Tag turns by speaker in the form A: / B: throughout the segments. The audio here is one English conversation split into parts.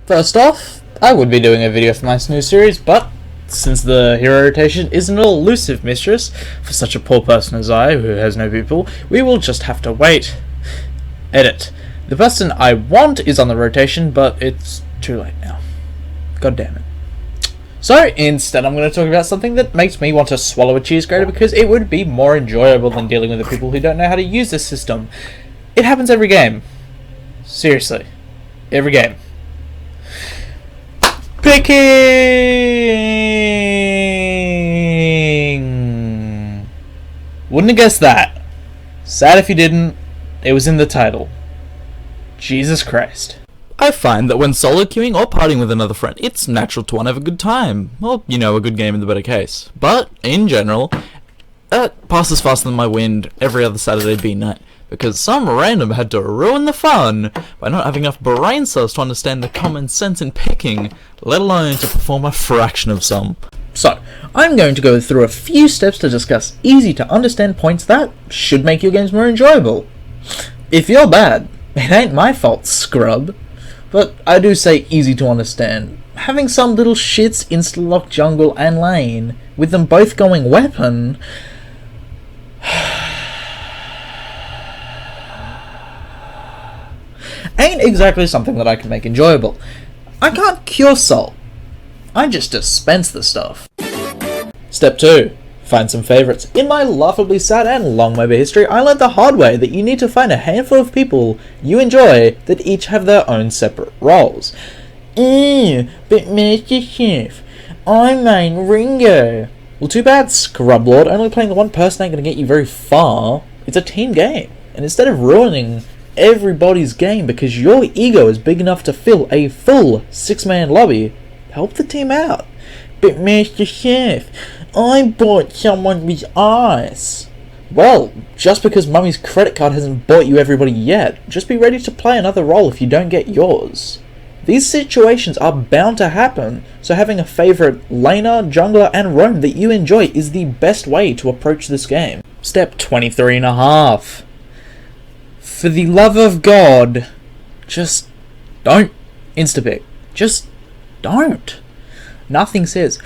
A: First off, I would be doing a video for my new series, but since the hero rotation is an elusive mistress for such a poor person as I, who has no people, we will just have to wait. Edit. The person I want is on the rotation, but it's too late now. God damn it. So, instead I'm going to talk about something that makes me want to swallow a cheese grater because it would be more enjoyable than dealing with the people who don't know how to use this system. It happens every game. Seriously. Every game. Picking! Wouldn't have guessed that. Sad if you didn't. It was in the title. Jesus Christ.
B: I find that when solo queuing or partying with another friend, it's natural to want to have a good time. Or, a good game in the better case. But, in general, it passes faster than my wind every other Saturday B-night. Because some random had to ruin the fun by not having enough brain cells to understand the common sense in picking, let alone to perform a fraction of some.
A: So, I'm going to go through a few steps to discuss easy to understand points that should make your games more enjoyable. If you're bad, it ain't my fault, scrub. But I do say easy to understand. Having some little shits insta-lock jungle and lane, with them both going weapon, ain't exactly something that I can make enjoyable. I can't cure salt. I just dispense the stuff. Step 2. Find some favourites. In my laughably sad and long MOBA history, I learned the hard way that you need to find a handful of people you enjoy that each have their own separate roles. But Master Chef, I main Ringo. Well, too bad, Scrublord. Only playing the one person ain't going to get you very far. It's a team game. And instead of ruining everybody's game because your ego is big enough to fill a full 6-man lobby, help the team out. But Master Chef, I bought someone with eyes. Well, just because Mummy's credit card hasn't bought you everybody yet, just be ready to play another role if you don't get yours. These situations are bound to happen, so having a favourite laner, jungler and roam that you enjoy is the best way to approach this game. Step 23.5. For the love of God, just don't Instapic. Just don't. Nothing says,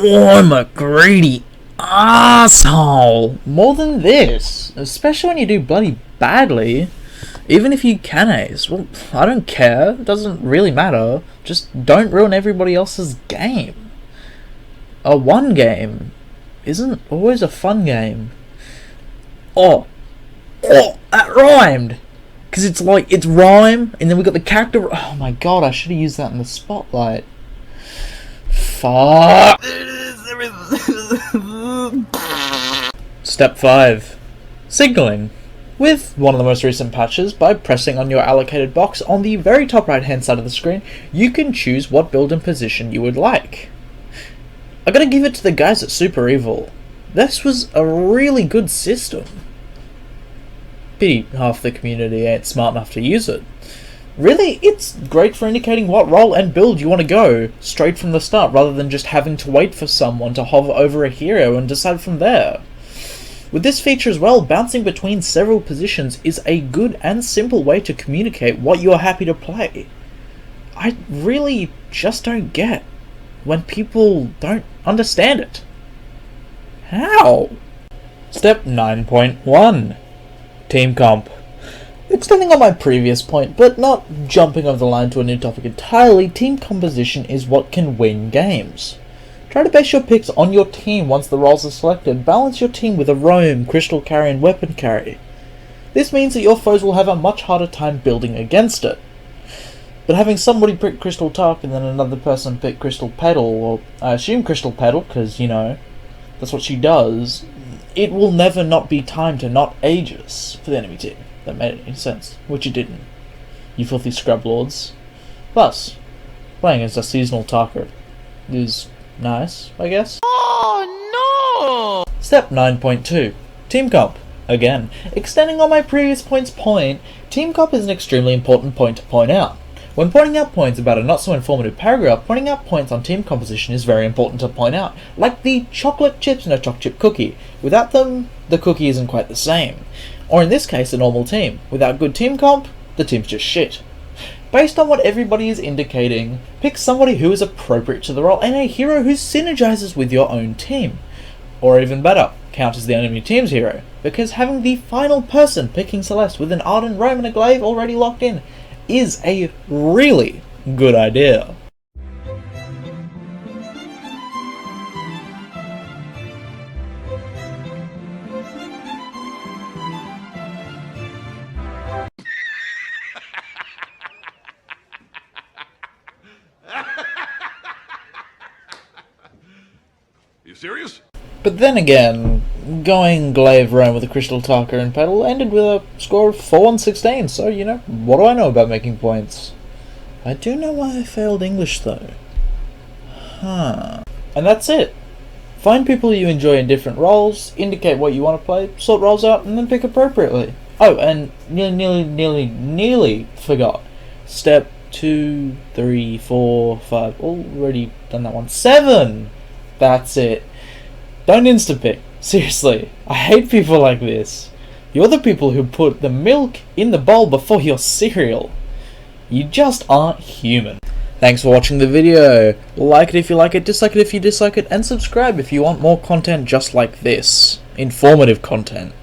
A: "Oh, I'm a greedy asshole" more than this, especially when you do bloody badly. Even if you can ace, well, I don't care, it doesn't really matter, just don't ruin everybody else's game. A one game isn't always a fun game. Oh, that rhymed! Because it's like, it's rhyme, and then we got the character. Oh my god, I should have used that in the spotlight. Fuck! Step 5. Signaling. With one of the most recent patches, by pressing on your allocated box on the very top right hand side of the screen, you can choose what build and position you would like. I gotta give it to the guys at Super Evil. This was a really good system. Pity half the community ain't smart enough to use it. Really, it's great for indicating what role and build you want to go straight from the start, rather than just having to wait for someone to hover over a hero and decide from there. With this feature as well, bouncing between several positions is a good and simple way to communicate what you're happy to play. I really just don't get when people don't understand it. How? Step 9.1. Team comp. Extending on my previous point, but not jumping over the line to a new topic entirely, team composition is what can win games. Try to base your picks on your team once the roles are selected. Balance your team with a roam, crystal carry and weapon carry. This means that your foes will have a much harder time building against it. But having somebody pick Crystal Tuck and then another person pick Crystal Petal, or I assume Crystal Petal, because, that's what she does, it will never not be time to not Aegis for the enemy team. That made any sense, which it didn't. You filthy scrub lords. Plus, playing as a seasonal talker is nice, I guess.
B: Oh no!
A: Step 9.2. Team comp. Again, extending on my previous point, team comp is an extremely important point to point out. When pointing out points about a not so informative paragraph, pointing out points on team composition is very important to point out, like the chocolate chips in a chocolate chip cookie. Without them, the cookie isn't quite the same. Or in this case, a normal team. Without good team comp, the team's just shit. Based on what everybody is indicating, pick somebody who is appropriate to the role and a hero who synergizes with your own team. Or even better, count as the enemy team's hero, because having the final person picking Celeste with an Ardent, Roam and a Glaive already locked in is a really good idea.
C: You serious?
A: But then again, going Glaive Roam with a Crystal Talker and Petal ended with a score of 4-16, so, you know, what do I know about making points? I do know why I failed English, though. And that's it. Find people you enjoy in different roles, indicate what you want to play, sort roles out, and then pick appropriately. Oh, and nearly forgot. Step 2, 3, 4, 5, already done that one. 7! That's it. Don't Instapic. Seriously, I hate people like this. You're the people who put the milk in the bowl before your cereal. You just aren't human. Thanks for watching the video. Like it if you like it, dislike it if you dislike it, and subscribe if you want more content just like this. Informative content.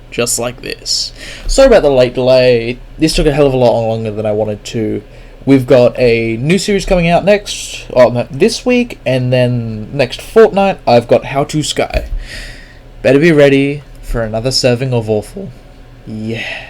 A: Just like this. Sorry about the late delay. This took a hell of a lot longer than I wanted to. We've got a new series coming out this week, and then next fortnight I've got To Skye. Better be ready for another serving of awful. Yeah.